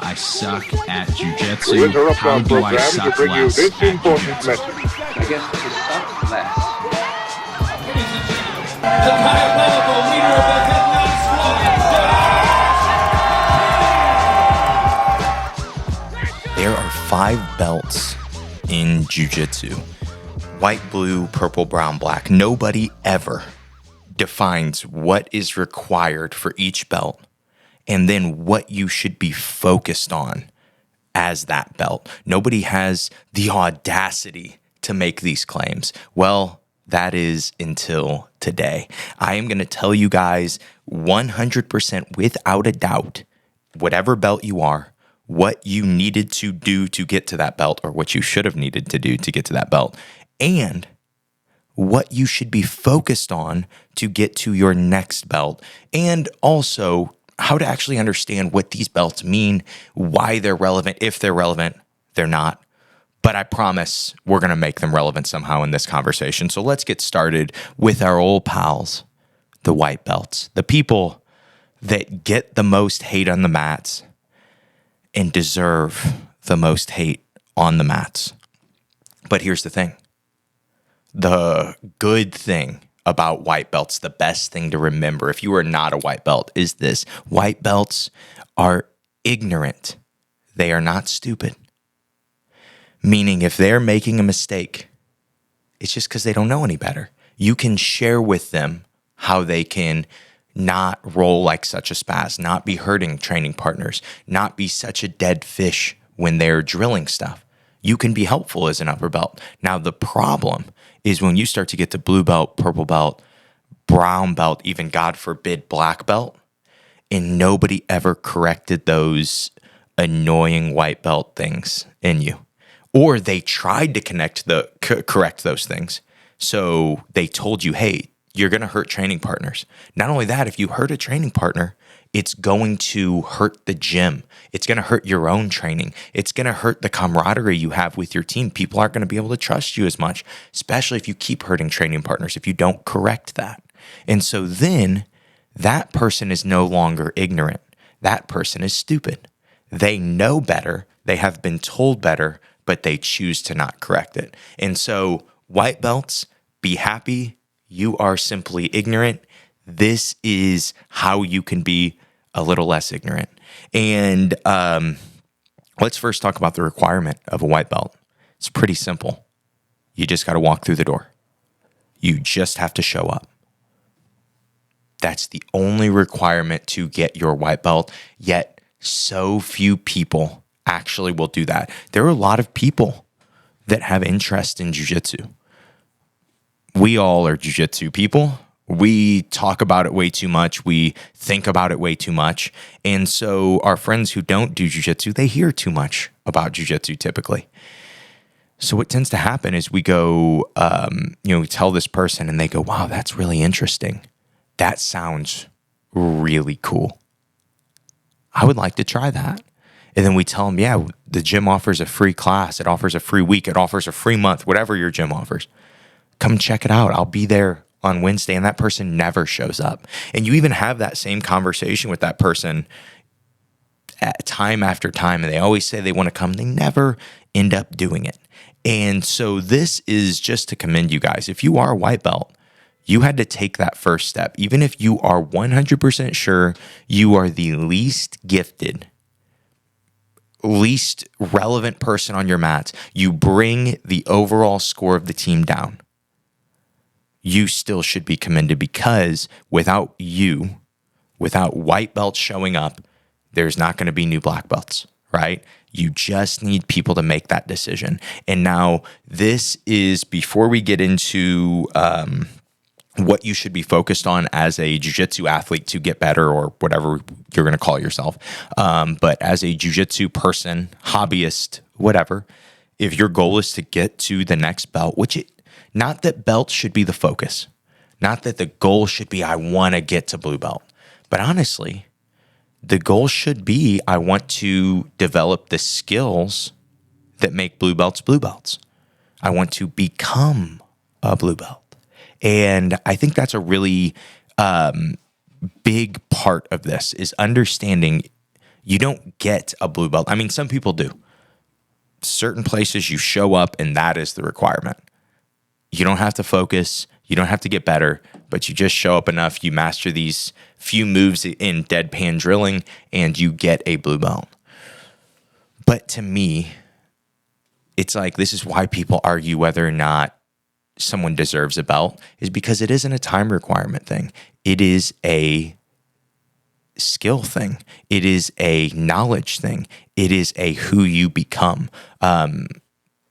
I suck at jiu-jitsu. How do I suck less at jiu-jitsu? I guess to suck less. The diabolical leader of the Vietnam Squad. There are 5 belts in jiu-jitsu. White, blue, purple, brown, black. Nobody ever defines what is required for each belt and then what you should be focused on as that belt. Nobody has the audacity to make these claims. Well, that is until today. I am going to tell you guys 100% without a doubt, whatever belt you are, what you needed to do to get to that belt, or what you should have needed to do to get to that belt, and what you should be focused on to get to your next belt, and also how to actually understand what these belts mean, why they're relevant. If they're relevant, they're not. But I promise we're going to make them relevant somehow in this conversation. So let's get started with our old pals, the white belts, the people that get the most hate on the mats and deserve the most hate on the mats. But here's the thing. The good thing about white belts, the best thing to remember if you are not a white belt, is this. White belts are ignorant. They are not stupid. Meaning if they're making a mistake, it's just because they don't know any better. You can share with them how they can not roll like such a spaz, not be hurting training partners, not be such a dead fish when they're drilling stuff. You can be helpful as an upper belt. Now, the problem is when you start to get to blue belt, purple belt, brown belt, even God forbid, black belt, and nobody ever corrected those annoying white belt things in you. Or they tried to correct those things. So they told you, hey, you're going to hurt training partners. Not only that, if you hurt a training partner, it's going to hurt the gym. It's going to hurt your own training. It's going to hurt the camaraderie you have with your team. People aren't going to be able to trust you as much, especially if you keep hurting training partners, if you don't correct that. And so then that person is no longer ignorant. That person is stupid. They know better. They have been told better, but they choose to not correct it. And so white belts, be happy. You are simply ignorant. This is how you can be a little less ignorant. And let's first talk about the requirement of a white belt. It's pretty simple. You just got to walk through the door. You just have to show up. That's the only requirement to get your white belt, yet so few people actually will do that. There are a lot of people that have interest in jiu-jitsu. We all are jiu-jitsu people. We talk about it way too much. We think about it way too much. And so our friends who don't do jiu-jitsu, they hear too much about jiu-jitsu typically. So what tends to happen is we go, we tell this person and they go, wow, that's really interesting. That sounds really cool. I would like to try that. And then we tell them, yeah, the gym offers a free class. It offers a free week. It offers a free month, whatever your gym offers. Come check it out. I'll be there on Wednesday. And that person never shows up. And you even have that same conversation with that person time after time. And they always say they want to come. They never end up doing it. And so this is just to commend you guys. If you are a white belt, you had to take that first step. Even if you are 100% sure you are the least gifted, least relevant person on your mats, you bring the overall score of the team down. You still should be commended, because without white belts showing up, there's not going to be new black belts, right? You just need people to make that decision. And now this is before we get into what you should be focused on as a jiu-jitsu athlete to get better, or whatever you're going to call yourself. But as a jiu-jitsu person, hobbyist, whatever, if your goal is to get to the next belt, not that belts should be the focus, not that the goal should be, I want to get to blue belt, but honestly, the goal should be, I want to develop the skills that make blue belts blue belts. I want to become a blue belt. And I think that's a really big part of this, is understanding You don't get a blue belt. I mean, some people do. Certain places you show up and that is the requirement. You don't have to focus. You don't have to get better, but you just show up enough. You master these few moves in deadpan drilling and you get a blue belt. But to me, it's like, this is why people argue whether or not someone deserves a belt, is because it isn't a time requirement thing. It is a skill thing. It is a knowledge thing. It is a who you become.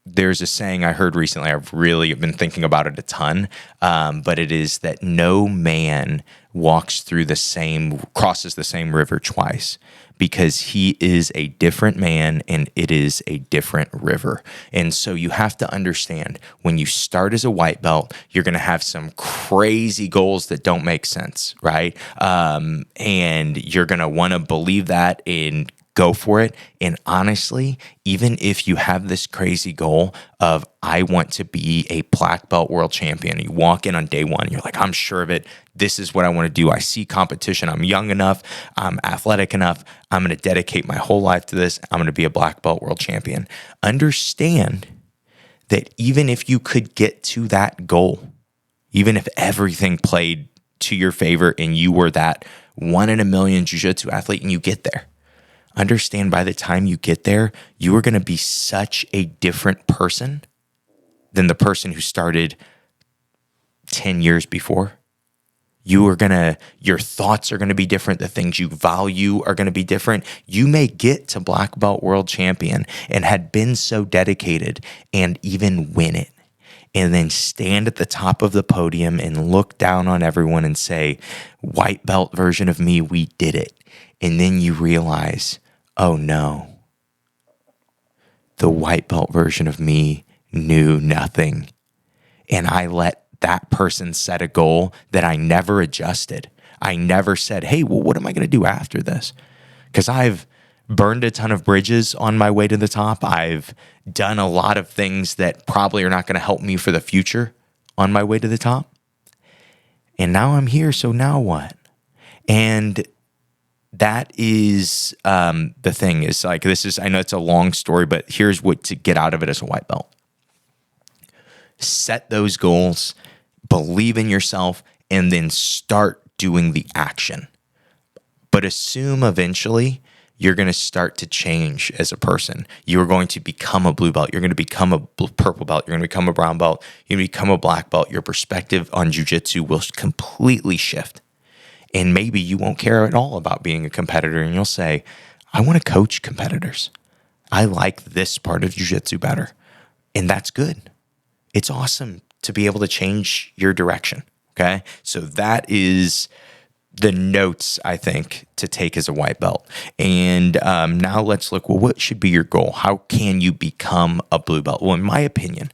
There's a saying I heard recently. I've really been thinking about it a ton, but it is that no man crosses the same river twice, because he is a different man and it is a different river. And so you have to understand, when you start as a white belt, you're going to have some crazy goals that don't make sense, right? And you're going to want to believe that and go for it. And honestly, even if you have this crazy goal of, I want to be a black belt world champion, you walk in on day one, you're like, I'm sure of it. This is what I want to do. I see competition. I'm young enough. I'm athletic enough. I'm going to dedicate my whole life to this. I'm going to be a black belt world champion. Understand that even if you could get to that goal, even if everything played to your favor and you were that 1 in a million jiu-jitsu athlete and you get there, understand by the time you get there, you are going to be such a different person than the person who started 10 years before. Your thoughts are going to be different. The things you value are going to be different. You may get to black belt world champion and had been so dedicated and even win it, and then stand at the top of the podium and look down on everyone and say, white belt version of me, we did it. And then you realize, oh no, the white belt version of me knew nothing. And I let that person set a goal that I never adjusted. I never said, hey, well, what am I going to do after this? Because I've burned a ton of bridges on my way to the top. I've done a lot of things that probably are not going to help me for the future on my way to the top. And now I'm here, so now what? And that is the thing, is like, I know it's a long story, but here's what to get out of it as a white belt. Set those goals, believe in yourself, and then start doing the action. But assume eventually you're going to start to change as a person. You're going to become a blue belt. You're going to become a purple belt. You're going to become a brown belt. You're going to become a black belt. Your perspective on jiu-jitsu will completely shift. And maybe you won't care at all about being a competitor, and you'll say, I want to coach competitors. I like this part of jiu-jitsu better. And that's good. It's awesome to be able to change your direction, okay? So that is the notes, I think, to take as a white belt. And now let's look, well, what should be your goal? How can you become a blue belt? Well, in my opinion,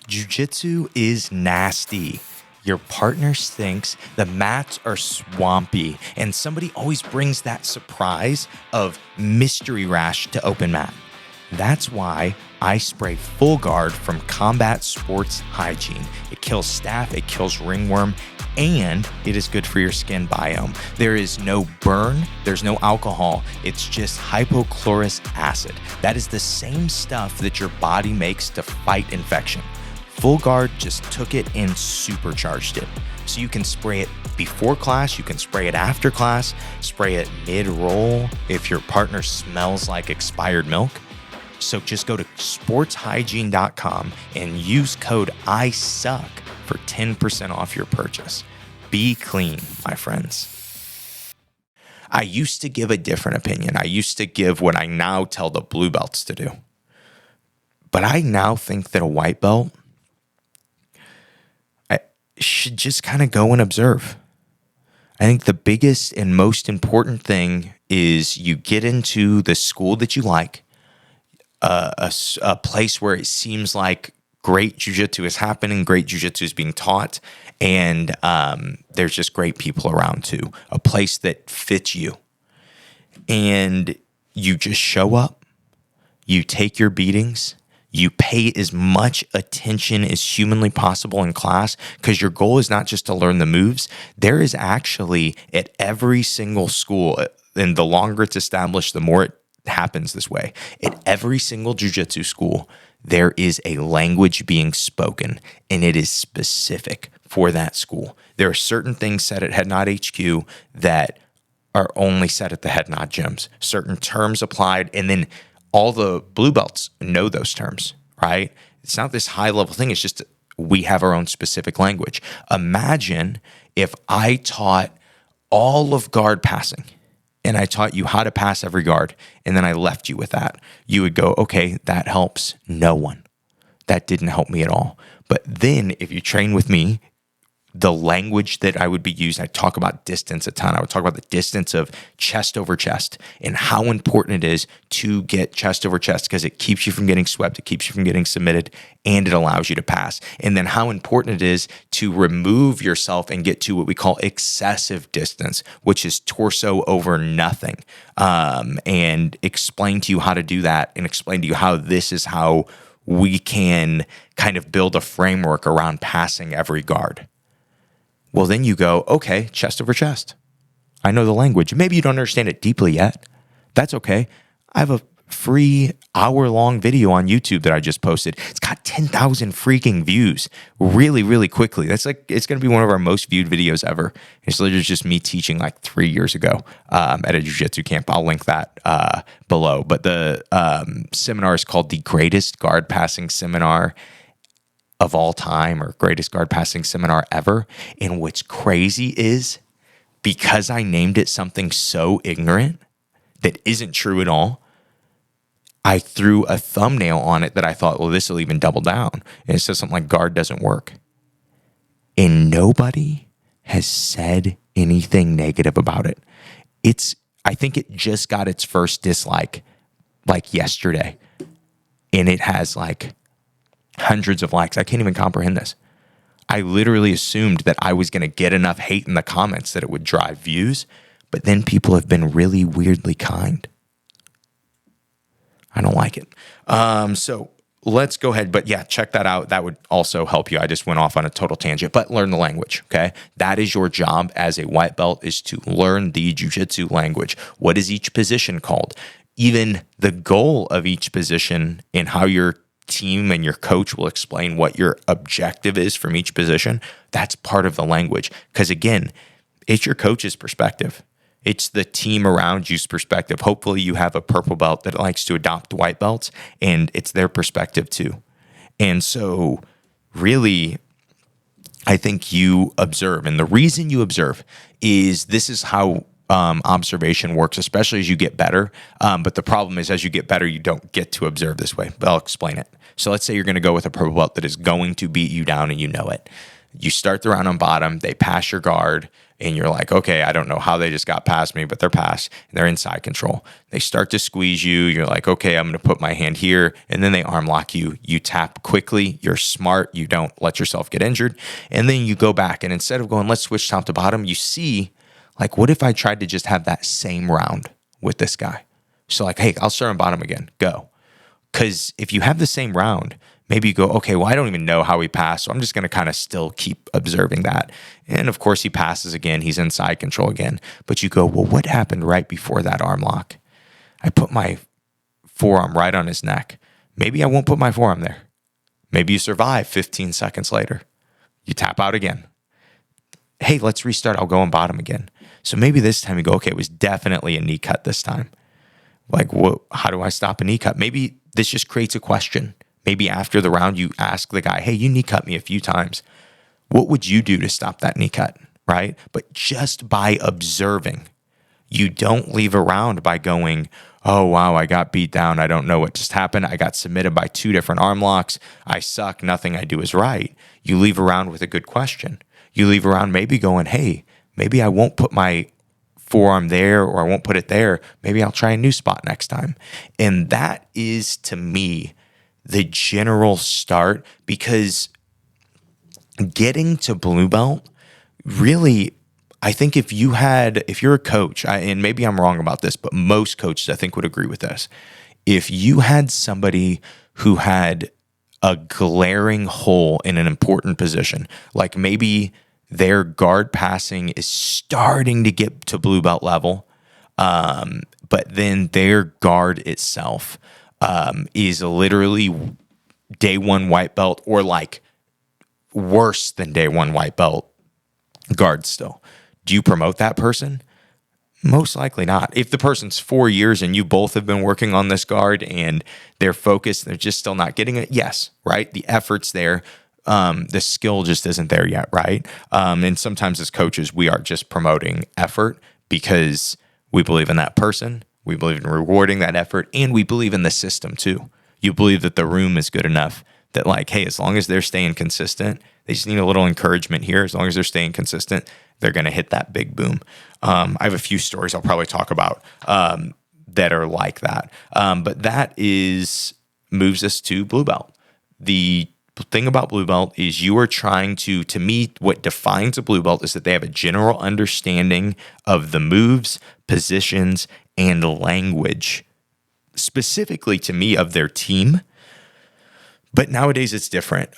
jiu-jitsu is nasty. Your partner stinks, the mats are swampy, and somebody always brings that surprise of mystery rash to open mat. That's why I spray Full Guard from Combat Sports Hygiene. It kills staph, it kills ringworm, and it is good for your skin biome. There is no burn, there's no alcohol, it's just hypochlorous acid. That is the same stuff that your body makes to fight infection. Full Guard just took it and supercharged it. So you can spray it before class, you can spray it after class, spray it mid-roll if your partner smells like expired milk. So just go to sportshygiene.com and use code ISUCK for 10% off your purchase. Be clean, my friends. I used to give a different opinion. I used to give what I now tell the blue belts to do. But I now think that a white belt should just kind of go and observe. I think the biggest and most important thing is you get into the school that you like, a place where it seems like great jiu-jitsu is happening, great jiu-jitsu is being taught, and there's just great people around too. A place that fits you. And you just show up, you take your beatings, you pay as much attention as humanly possible in class, because your goal is not just to learn the moves. There is actually, at every single school, and the longer it's established, the more it happens this way. At every single jiu-jitsu school, there is a language being spoken, and it is specific for that school. There are certain things said at Head Nod HQ that are only said at the Head Nod gyms. Certain terms applied, and then all the blue belts know those terms, right? It's not this high-level thing. It's just we have our own specific language. Imagine if I taught all of guard passing, and I taught you how to pass every guard, and then I left you with that. You would go, okay, that helps no one. That didn't help me at all. But then if you train with me, the language that I would be using, I'd talk about distance a ton. I would talk about the distance of chest over chest and how important it is to get chest over chest because it keeps you from getting swept, it keeps you from getting submitted, and it allows you to pass. And then how important it is to remove yourself and get to what we call excessive distance, which is torso over nothing, and explain to you how to do that and explain to you how this is how we can kind of build a framework around passing every guard. Well, then you go, okay, chest over chest. I know the language. Maybe you don't understand it deeply yet. That's okay. I have a free hour-long video on YouTube that I just posted. It's got 10,000 freaking views really, really quickly. That's like, it's going to be one of our most viewed videos ever. It's literally just me teaching like 3 years ago at a jiu-jitsu camp. I'll link that below. But the seminar is called The Greatest Guard Passing Seminar of all time, or greatest guard passing seminar ever. And what's crazy is because I named it something so ignorant that isn't true at all, I threw a thumbnail on it that I thought, well, this will even double down. And it says something like guard doesn't work. And nobody has said anything negative about it. I think it just got its first dislike like yesterday. And it has like hundreds of likes. I can't even comprehend this. I literally assumed that I was going to get enough hate in the comments that it would drive views, but then people have been really weirdly kind. I don't like it. So let's go ahead. But yeah, check that out. That would also help you. I just went off on a total tangent, but learn the language, okay? That is your job as a white belt, is to learn the jiu-jitsu language. What is each position called? Even the goal of each position and how your team and your coach will explain what your objective is from each position. That's part of the language. Because again, it's your coach's perspective. It's the team around you's perspective. Hopefully you have a purple belt that likes to adopt white belts, and it's their perspective too. And so really, I think you observe. And the reason you observe is this is how observation works, especially as you get better. But the problem is, as you get better, you don't get to observe this way. But I'll explain it. So let's say you're going to go with a purple belt that is going to beat you down and you know it. You start the round on bottom, they pass your guard, and you're like, okay, I don't know how they just got past me, but they're past, and they're in side control. They start to squeeze you. You're like, okay, I'm going to put my hand here, and then they arm lock you. You tap quickly. You're smart. You don't let yourself get injured. And then you go back, and instead of going, let's switch top to bottom, you see, like, what if I tried to just have that same round with this guy? So like, hey, I'll start on bottom again. Go. Because if you have the same round, maybe you go, okay, well, I don't even know how he passed, so I'm just going to kind of still keep observing that. And of course, he passes again. He's in side control again. But you go, well, what happened right before that arm lock? I put my forearm right on his neck. Maybe I won't put my forearm there. Maybe you survive 15 seconds later. You tap out again. Hey, let's restart. I'll go on bottom again. So maybe this time you go, okay, it was definitely a knee cut this time. Like, how do I stop a knee cut? Maybe this just creates a question. Maybe after the round, you ask the guy, hey, you knee cut me a few times. What would you do to stop that knee cut, right? But just by observing, you don't leave a round by going, oh, wow, I got beat down. I don't know what just happened. I got submitted by 2 different arm locks. I suck. Nothing I do is right. You leave around with a good question. You leave around maybe going, hey, maybe I won't put my forearm there, or I won't put it there. Maybe I'll try a new spot next time. And that is, to me, the general start, because getting to blue belt, really, I think if you're a coach, and maybe I'm wrong about this, but most coaches I think would agree with this. If you had somebody who had a glaring hole in an important position, like maybe their guard passing is starting to get to blue belt level, But then their guard itself is literally day one white belt, or like worse than day one white belt guard still. Do you promote that person? Most likely not. If the person's 4 years and you both have been working on this guard and they're focused, they're just still not getting it. Yes, right? The effort's there. The skill just isn't there yet, right? And sometimes as coaches, we are just promoting effort because we believe in that person. We believe in rewarding that effort, and we believe in the system too. You believe that the room is good enough that, like, hey, as long as they're staying consistent, they just need a little encouragement here. As long as they're staying consistent, they're going to hit that big boom. I have a few stories I'll probably talk about that are like that. But that moves us to blue belt. The thing about blue belt is you are trying to me, what defines a blue belt is that they have a general understanding of the moves, positions, and language, specifically to me, of their team. But nowadays it's different.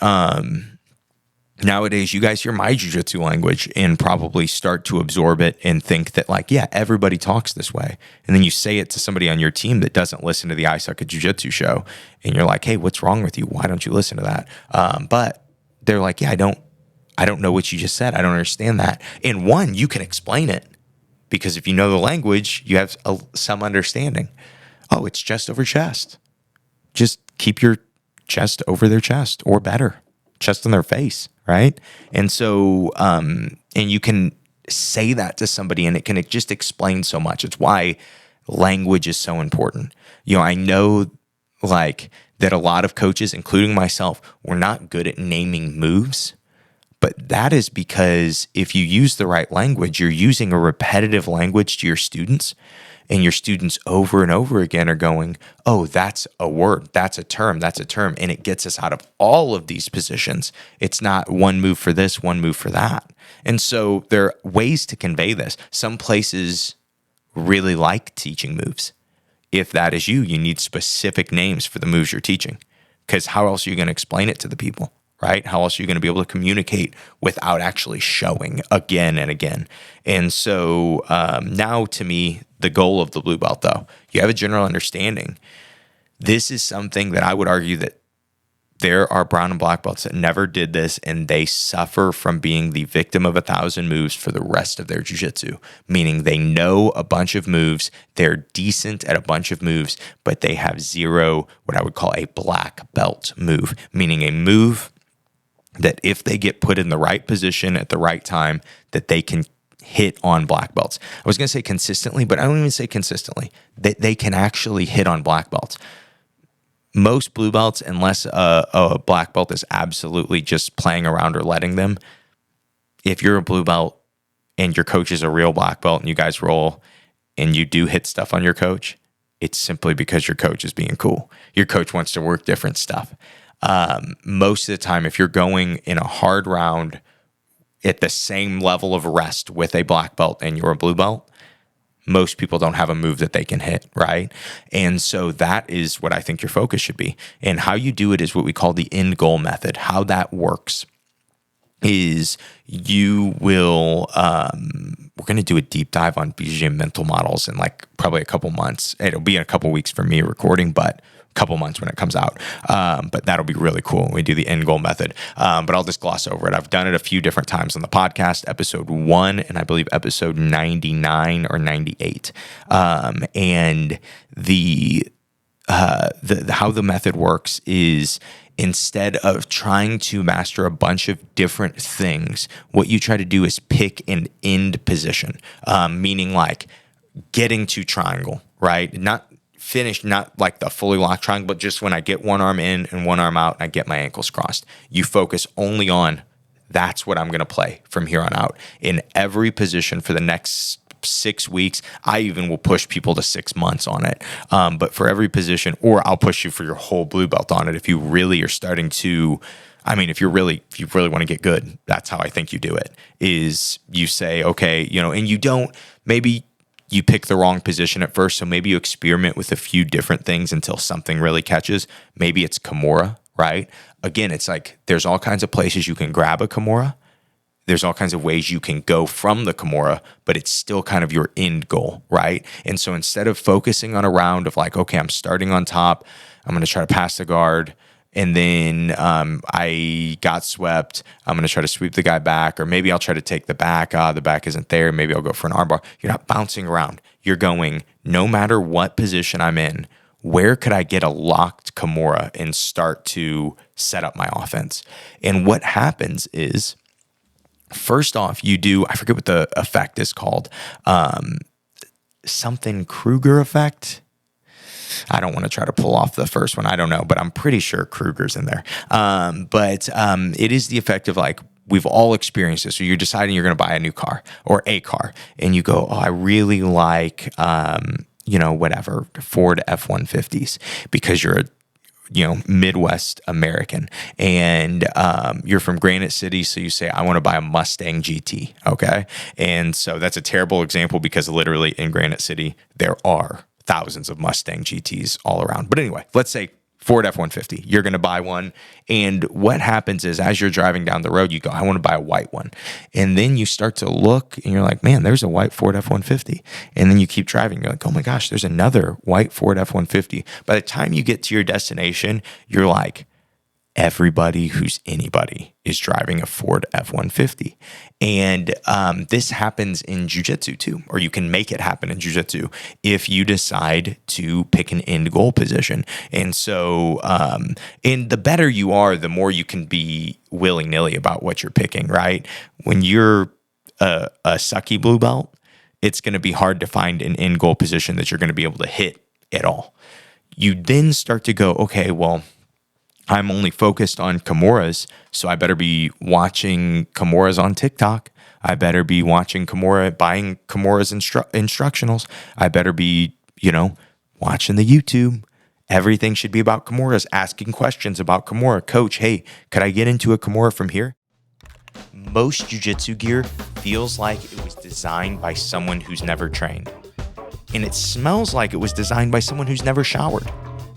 Nowadays, you guys hear my jiu-jitsu language and probably start to absorb it and think that, like, yeah, everybody talks this way. And then you say it to somebody on your team that doesn't listen to the I Suck at Jiu-Jitsu show. And you're like, hey, what's wrong with you? Why don't you listen to that? But they're like, yeah, I don't know what you just said. I don't understand that. And one, you can explain it because if you know the language, you have some understanding. Oh, it's chest over chest. Just keep your chest over their chest, or better, chest on their face. Right. And so, and you can say that to somebody and it can just explain so much. It's why language is so important. I know like that a lot of coaches, including myself, we're not good at naming moves, but that is because if you use the right language, you're using a repetitive language to your students. And your students over and over again are going, oh, that's a word, that's a term. And it gets us out of all of these positions. It's not one move for this, one move for that. And so there are ways to convey this. Some places really like teaching moves. If that is you need specific names for the moves you're teaching, because how else are you going to explain it to the people? Right? How else are you going to be able to communicate without actually showing again and again? And so now, to me, the goal of the blue belt, though, you have a general understanding. This is something that I would argue that there are brown and black belts that never did this, and they suffer from being the victim of 1,000 moves for the rest of their jiu-jitsu, meaning they know a bunch of moves, they're decent at a bunch of moves, but they have zero, what I would call a black belt move, meaning a move that if they get put in the right position at the right time, that they can hit on black belts. I was going to say consistently, but I don't even say consistently. They can actually hit on black belts. Most blue belts, unless a black belt is absolutely just playing around or letting them, if you're a blue belt and your coach is a real black belt and you guys roll and you do hit stuff on your coach, it's simply because your coach is being cool. Your coach wants to work different stuff. Most of the time, if you're going in a hard round at the same level of rest with a black belt and you're a blue belt, most people don't have a move that they can hit, right? And so that is what I think your focus should be. And how you do it is what we call the end goal method. How that works is you will, we're going to do a deep dive on BJJ mental models in like probably a couple months. It'll be in a couple weeks for me recording, but couple months when it comes out. But that'll be really cool when we do the end goal method. But I'll just gloss over it. I've done it a few different times on the podcast, episode 1, and I believe episode 99 or 98. And the how the method works is instead of trying to master a bunch of different things, what you try to do is pick an end position, meaning like getting to triangle, right? Not finished, not like the fully locked triangle, but just when I get one arm in and one arm out and I get my ankles crossed. You focus only on that's what I'm going to play from here on out in every position for the next 6 weeks. I even will push people to 6 months on it. But for every position, or I'll push you for your whole blue belt on it if you really are starting to, I mean, if you really want to get good, that's how I think you do it, is you say, okay, and you don't, maybe you pick the wrong position at first, so maybe you experiment with a few different things until something really catches. Maybe it's Kimura, right? Again, it's like there's all kinds of places you can grab a Kimura There's all kinds of ways you can go from the Kimura, but it's still kind of your end goal, right? And so instead of focusing on a round of like, okay, I'm starting on top, I'm going to try to pass the guard, and then I got swept, I'm going to try to sweep the guy back, or maybe I'll try to take the back. The back isn't there. Maybe I'll go for an armbar. You're not bouncing around. You're going, no matter what position I'm in, where could I get a locked Kimura and start to set up my offense? And what happens is, first off, you do, I forget what the effect is called, something Kruger effect. I don't want to try to pull off the first one. I don't know, but I'm pretty sure Kruger's in there. But it is the effect of like, we've all experienced this. So you're deciding you're going to buy a new car or a car, and you go, oh, I really like, whatever, Ford F-150s, because you're a Midwest American, and you're from Granite City, so you say, I want to buy a Mustang GT, okay? And so that's a terrible example because literally in Granite City, there are thousands of Mustang GTs all around. But anyway, let's say Ford F-150, you're going to buy one, and what happens is as you're driving down the road, you go, I want to buy a white one. And then you start to look, and you're like, man, there's a white Ford F-150. And then you keep driving, you're like, oh my gosh, there's another white Ford F-150. By the time you get to your destination, you're like, everybody who's anybody is driving a Ford F-150. And this happens in jiu-jitsu too, or you can make it happen in jiu-jitsu if you decide to pick an end goal position. And so, and the better you are, the more you can be willy-nilly about what you're picking, right? When you're a sucky blue belt, it's going to be hard to find an end goal position that you're going to be able to hit at all. You then start to go, okay, well, I'm only focused on Kimuras, so I better be watching Kimuras on TikTok. I better be watching buying Kimuras instructionals. I better be, watching the YouTube. Everything should be about Kimuras, asking questions about Kimura. Coach, hey, could I get into a Kimura from here? Most jiu-jitsu gear feels like it was designed by someone who's never trained. And it smells like it was designed by someone who's never showered.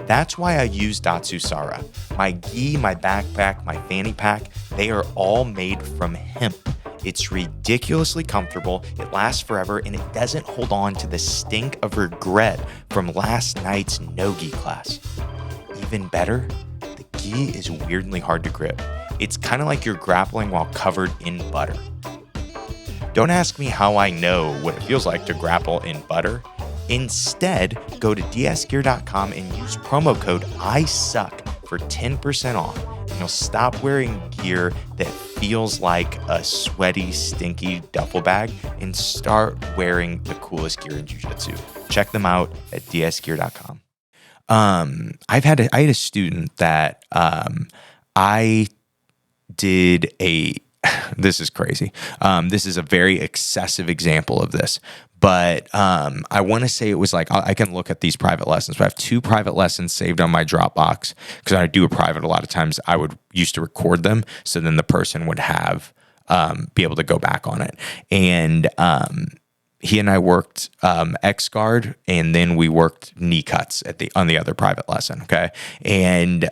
That's why I use Datsusara. My gi, my backpack, my fanny pack, they are all made from hemp. It's ridiculously comfortable, it lasts forever, and it doesn't hold on to the stink of regret from last night's no-gi class. Even better, the gi is weirdly hard to grip. It's kind of like you're grappling while covered in butter. Don't ask me how I know what it feels like to grapple in butter. Instead, go to dsgear.com and use promo code ISUCK for 10% off. And you'll stop wearing gear that feels like a sweaty, stinky duffel bag and start wearing the coolest gear in jiu-jitsu. Check them out at dsgear.com. I had a student that I did this is crazy. This is a very excessive example of this. But I want to say it was like, I can look at these private lessons. But I have 2 private lessons saved on my Dropbox because I do a private a lot of times. I would used to record them, so then the person would have be able to go back on it. And he and I worked X guard, and then we worked knee cuts on the other private lesson. Okay, and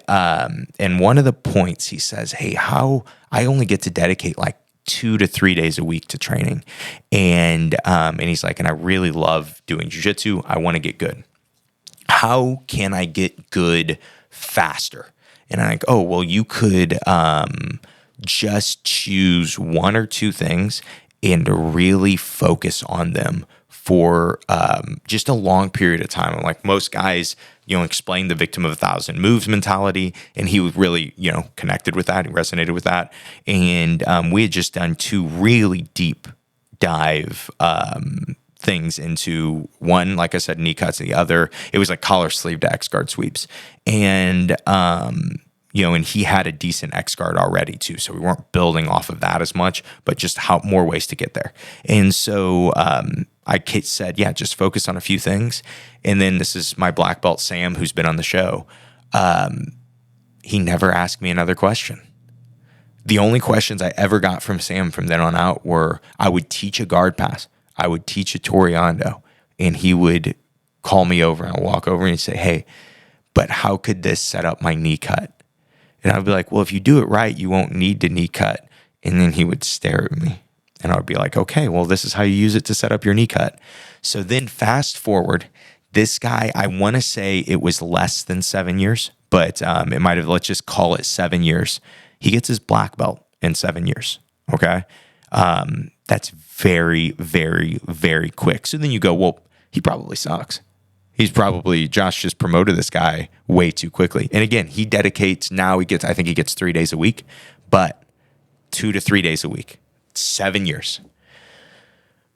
one of the points he says, "Hey, how I only get to dedicate like 2 to 3 days a week to training," and he's like, and I really love doing jiu-jitsu. I want to get good. How can I get good faster? And I'm like, oh, well, you could just choose 1 or 2 things and really focus on them for just a long period of time. And like most guys, explain the victim of 1,000 moves mentality, and he was really, connected with that. He resonated with that. And we had just done 2 really deep dive things into one, like I said, knee cuts, and the other, it was like collar sleeve to X guard sweeps. And, and he had a decent X guard already too. So we weren't building off of that as much, but just how more ways to get there. And so I said, yeah, just focus on a few things. And then this is my black belt, Sam, who's been on the show. He never asked me another question. The only questions I ever got from Sam from then on out were, I would teach a guard pass. I would teach a Toriando, and he would call me over, and I'd walk over and he'd say, hey, but how could this set up my knee cut? And I'd be like, well, if you do it right, you won't need to knee cut. And then he would stare at me. And I would be like, okay, well, this is how you use it to set up your knee cut. So then fast forward, this guy, I want to say it was less than 7 years, but it might have, let's just call it 7 years. He gets his black belt in 7 years, okay? That's very, very, very quick. So then you go, well, he probably sucks. Josh just promoted this guy way too quickly. And again, he dedicates, I think he gets 3 days a week, but 2 to 3 days a week. 7 years.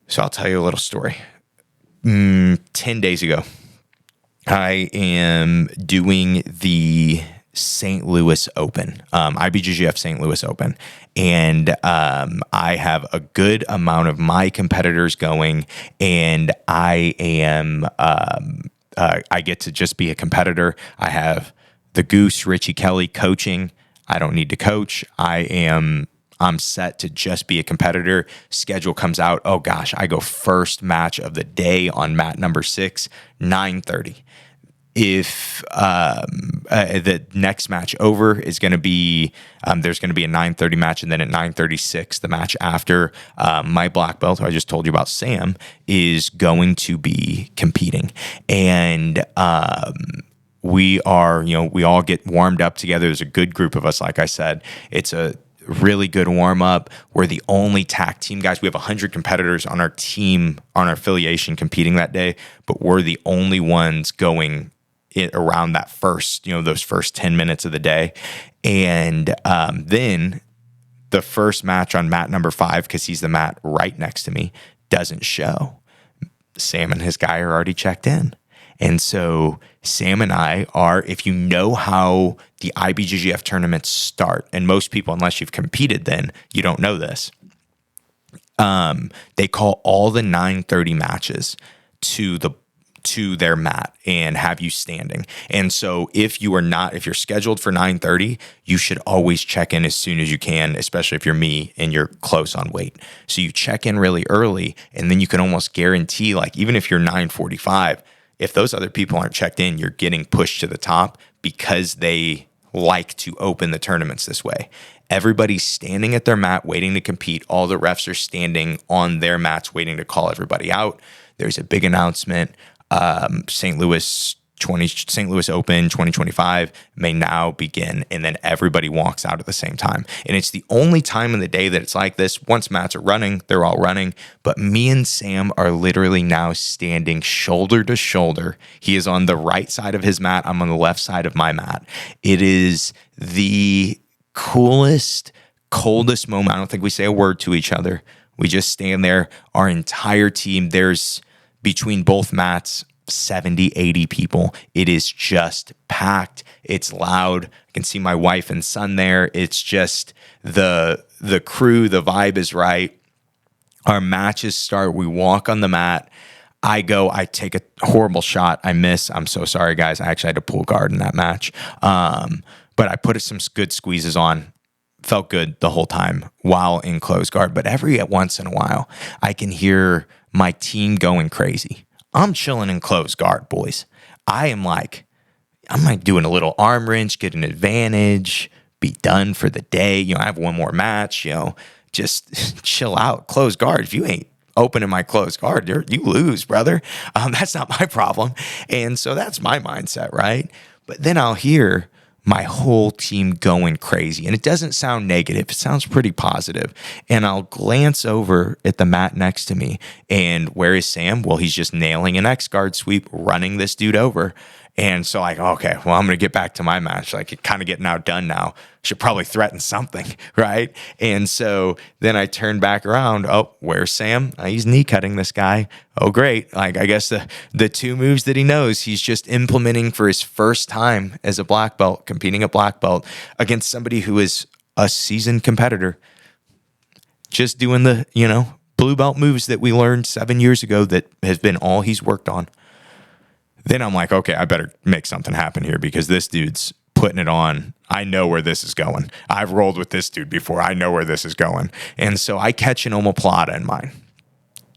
So I'll tell you a little story. 10 days ago, I am doing the St. Louis Open, IBJJF St. Louis Open. And I have a good amount of my competitors going, and I am, I get to just be a competitor. I have the Goose, Richie Kelly, coaching. I don't need to coach. I'm set to just be a competitor. Schedule comes out. Oh gosh, I go first match of the day on mat number 6, 9:30. If the next match over is going to be, there's going to be a 9:30 match, and then at 9:36, the match after, my black belt, who I just told you about, Sam, is going to be competing. And we all get warmed up together. There's a good group of us, like I said. It's a really good warm-up. We're the only tag team guys. We have 100 competitors on our team, on our affiliation, competing that day, but we're the only ones going around that first, those first 10 minutes of the day. And then the first match on mat number 5, because he's the mat right next to me, doesn't show. Sam and his guy are already checked in. And so Sam and I are, if you know how the IBJJF tournaments start, and most people, unless you've competed then, you don't know this, they call all the 9:30 matches to their mat and have you standing. And so if you're scheduled for 9:30, you should always check in as soon as you can, especially if you're me and you're close on weight. So you check in really early, and then you can almost guarantee, like, even if you're 9:45, if those other people aren't checked in, you're getting pushed to the top, because they like to open the tournaments this way. Everybody's standing at their mat waiting to compete. All the refs are standing on their mats waiting to call everybody out. There's a big announcement. St. Louis Open 2025 may now begin, and then everybody walks out at the same time. And it's the only time in the day that it's like this. Once mats are running, they're all running, but me and Sam are literally now standing shoulder to shoulder. He is on the right side of his mat. I'm on the left side of my mat. It is the coolest, coldest moment. I don't think we say a word to each other. We just stand there. Our entire team, there's between both mats, 70, 80 people. It is just packed. It's loud. I can see my wife and son there. It's just the crew, the vibe is right. Our matches start. We walk on the mat. I take a horrible shot. I miss. I'm so sorry, guys. I actually had to pull guard in that match. But I put some good squeezes on. Felt good the whole time while in close guard. But every once in a while, I can hear my team going crazy. I'm chilling in close guard, boys. I'm like doing a little arm wrench, get an advantage, be done for the day. I have one more match, just chill out. Close guard. If you ain't opening my close guard, you lose, brother. That's not my problem. And so that's my mindset, right? But then I'll hear my whole team going crazy. And it doesn't sound negative. It sounds pretty positive. And I'll glance over at the mat next to me. And where is Sam? Well, he's just nailing an X guard sweep, running this dude over. And so okay, well, I'm going to get back to my match. Like, kind of getting outdone now. Should probably threaten something, right? And so then I turn back around. Oh, where's Sam? He's knee cutting this guy. Oh, great. Like, I guess the two moves that he knows, he's just implementing for his first time as a black belt, competing at black belt against somebody who is a seasoned competitor. Just doing the, blue belt moves that we learned 7 years ago that has been all he's worked on. Then I'm like, okay, I better make something happen here, because this dude's putting it on. I know where this is going. I've rolled with this dude before. I know where this is going. And so I catch an omoplata in mine.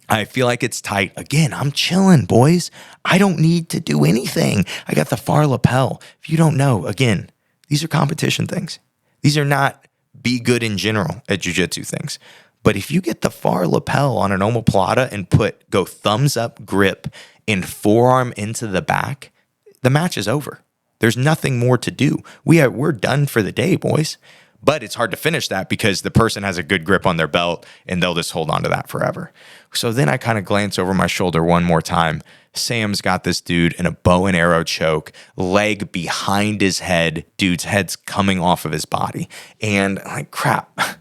I feel like it's tight. Again, I'm chilling, boys. I don't need to do anything. I got the far lapel. If you don't know, again, these are competition things. These are not be good in general at jiu-jitsu things. But if you get the far lapel on an omoplata and go thumbs up grip and forearm into the back, the match is over. There's nothing more to do. We're done for the day, boys. But it's hard to finish that because the person has a good grip on their belt and they'll just hold on to that forever. So then I kind of glance over my shoulder one more time. Sam's got this dude in a bow and arrow choke, leg behind his head. Dude's head's coming off of his body. And I'm like, crap,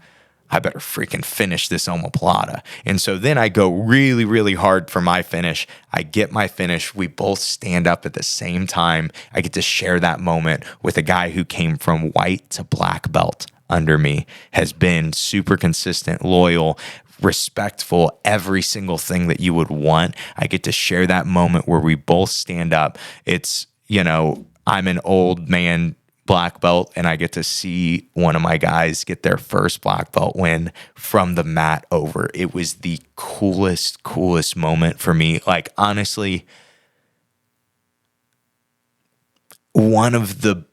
I better freaking finish this omoplata. And so then I go really, really hard for my finish. I get my finish. We both stand up at the same time. I get to share that moment with a guy who came from white to black belt under me, has been super consistent, loyal, respectful, every single thing that you would want. I get to share that moment where we both stand up. It's, I'm an old man black belt, and I get to see one of my guys get their first black belt win from the mat over. It was the coolest moment for me. Like, honestly, one of the,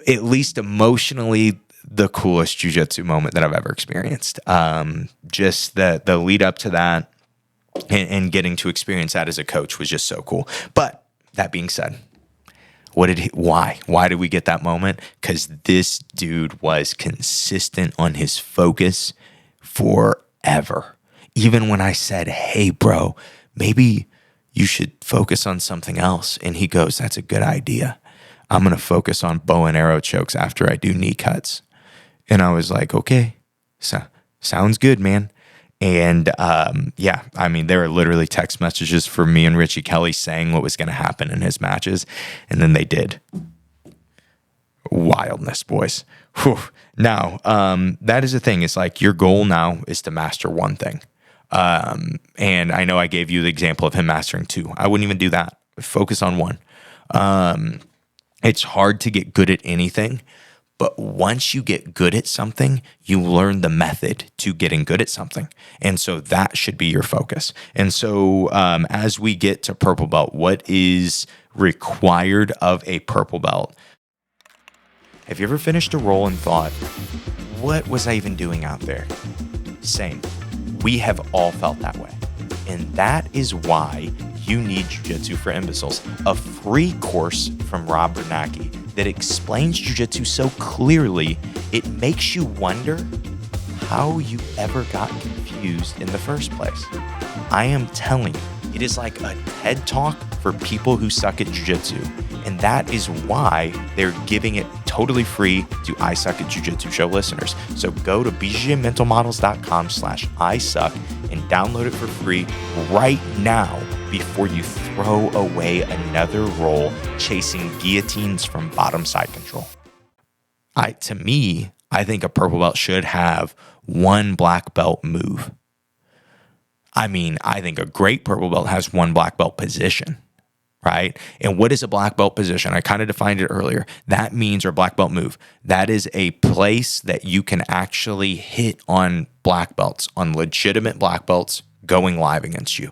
at least emotionally, the coolest jiu-jitsu moment that I've ever experienced. Just the lead up to that and getting to experience that as a coach was just so cool. But that being said, why did we get that moment? Because this dude was consistent on his focus forever. Even when I said, hey, bro, maybe you should focus on something else. And he goes, that's a good idea. I'm going to focus on bow and arrow chokes after I do knee cuts. And I was like, okay, sounds good, man. And there are literally text messages from me and Richie Kelly saying what was going to happen in his matches. And then they did. Wildness, boys. Whew. Now, that is the thing. It's like your goal now is to master one thing. And I know I gave you the example of him mastering two. I wouldn't even do that. Focus on one. It's hard to get good at anything. But once you get good at something, you learn the method to getting good at something. And so that should be your focus. And so as we get to purple belt, what is required of a purple belt? Have you ever finished a roll and thought, what was I even doing out there? Same. We have all felt that way. And that is why you need Jiu-Jitsu for Imbeciles, a free course from Rob Bernacki that explains Jiu-Jitsu so clearly, it makes you wonder how you ever got confused in the first place. I am telling you, it is like a TED Talk for people who suck at Jiu-Jitsu. And that is why they're giving it totally free to I Suck at Jiu-Jitsu show listeners. So go to bjjmentalmodels.com/ISuck and download it for free right now before you throw away another roll chasing guillotines from bottom side control. To me, I think a purple belt should have one black belt move. I think a great purple belt has one black belt position, right? And what is a black belt position? I kind of defined it earlier. That means, or black belt move, that is a place that you can actually hit on black belts, on legitimate black belts going live against you,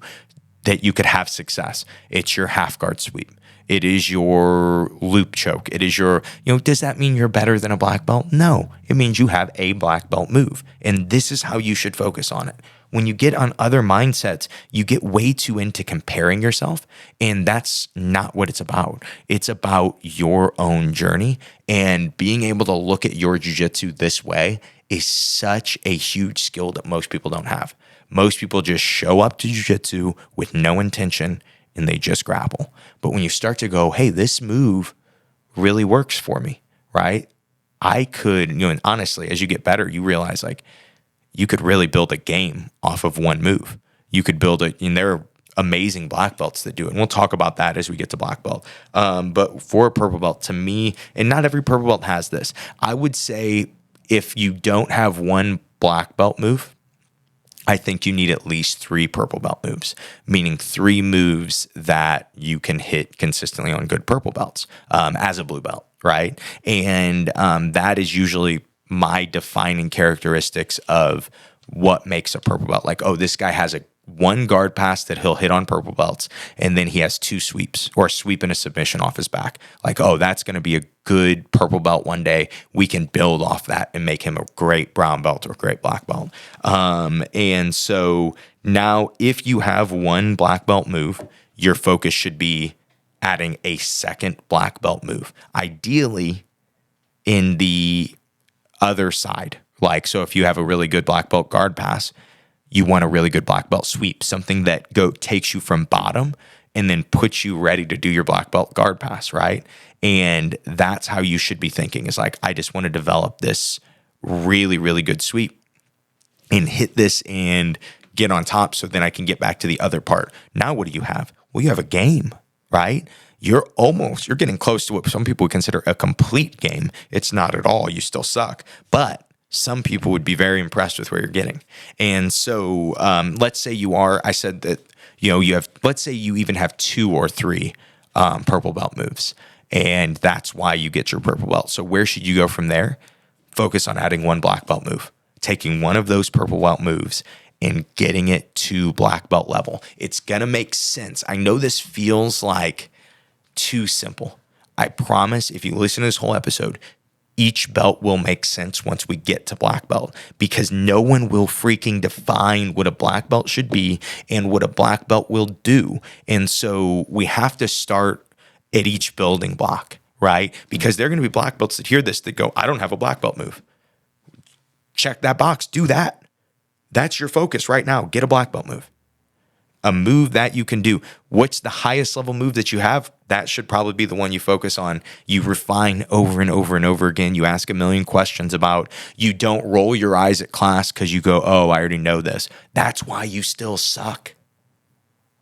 that you could have success. It's your half guard sweep. It is your loop choke. It is your, does that mean you're better than a black belt? No, it means you have a black belt move. And this is how you should focus on it. When you get on other mindsets, you get way too into comparing yourself, and that's not what it's about. It's about your own journey, and being able to look at your jiu-jitsu this way is such a huge skill that most people don't have. Most people just show up to jiu-jitsu with no intention, and they just grapple. But when you start to go, hey, this move really works for me, right? I could, and honestly, as you get better, you realize you could really build a game off of one move. You could build and there are amazing black belts that do it. And we'll talk about that as we get to black belt. But for a purple belt, to me, and not every purple belt has this, I would say if you don't have one black belt move, I think you need at least 3 purple belt moves, meaning 3 moves that you can hit consistently on good purple belts as a blue belt, right? And that is usually my defining characteristics of what makes a purple belt. Like, oh, this guy has a one guard pass that he'll hit on purple belts, and then he has 2 sweeps, or a sweep and a submission off his back. Like, oh, that's going to be a good purple belt one day. We can build off that and make him a great brown belt or great black belt. And so now if you have one black belt move, your focus should be adding a second black belt move. Ideally in the other side. Like, so if you have a really good black belt guard pass, you want a really good black belt sweep, something that takes you from bottom and then puts you ready to do your black belt guard pass, right? And that's how you should be thinking, is like, I just want to develop this really, really good sweep and hit this and get on top so then I can get back to the other part. Now what do you have? Well, you have a game, right? You're getting close to what some people would consider a complete game. It's not at all. You still suck. But some people would be very impressed with where you're getting. And so let's say I said that, let's say you even have 2 or 3 purple belt moves. And that's why you get your purple belt. So where should you go from there? Focus on adding one black belt move, taking one of those purple belt moves and getting it to black belt level. It's going to make sense. I know this feels like too simple. I promise if you listen to this whole episode, each belt will make sense once we get to black belt, because no one will freaking define what a black belt should be and what a black belt will do. And so we have to start at each building block, right? Because there are going to be black belts that hear this that go, I don't have a black belt move. Check that box. Do that. That's your focus right now. Get a black belt move. A move that you can do. What's the highest level move that you have? That should probably be the one you focus on. You refine over and over and over again. You ask a million questions about. You don't roll your eyes at class because you go, oh, I already know this. That's why you still suck.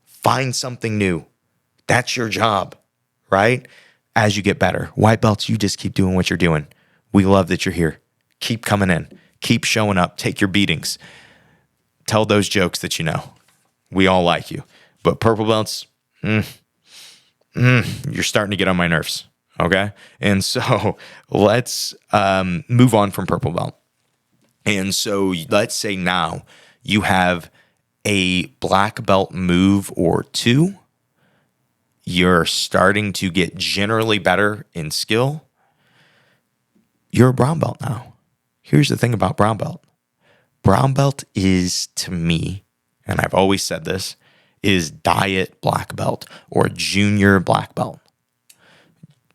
Find something new. That's your job, right? As you get better. White belts, you just keep doing what you're doing. We love that you're here. Keep coming in. Keep showing up. Take your beatings. Tell those jokes that you know. We all like you. But purple belts, you're starting to get on my nerves, okay? And so let's move on from purple belt. And so let's say now you have a black belt move or 2. You're starting to get generally better in skill. You're a brown belt now. Here's the thing about brown belt. Brown belt is, to me, and I've always said this, is diet black belt or junior black belt.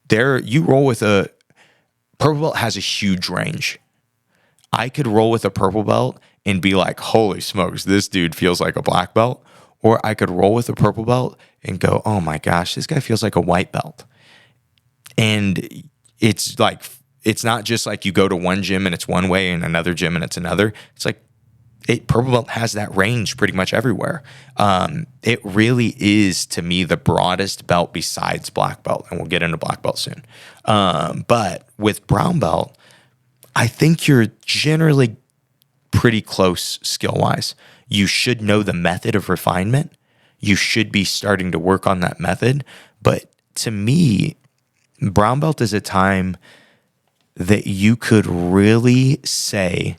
You roll with a purple belt has a huge range. I could roll with a purple belt and be like, holy smokes, this dude feels like a black belt. Or I could roll with a purple belt and go, oh my gosh, this guy feels like a white belt. And it's like, it's not just like you go to one gym and it's one way and another gym and it's another. It's like, purple belt has that range pretty much everywhere. It really is, to me, the broadest belt besides black belt, and we'll get into black belt soon. But with brown belt, I think you're generally pretty close skill-wise. You should know the method of refinement. You should be starting to work on that method. But to me, brown belt is a time that you could really say,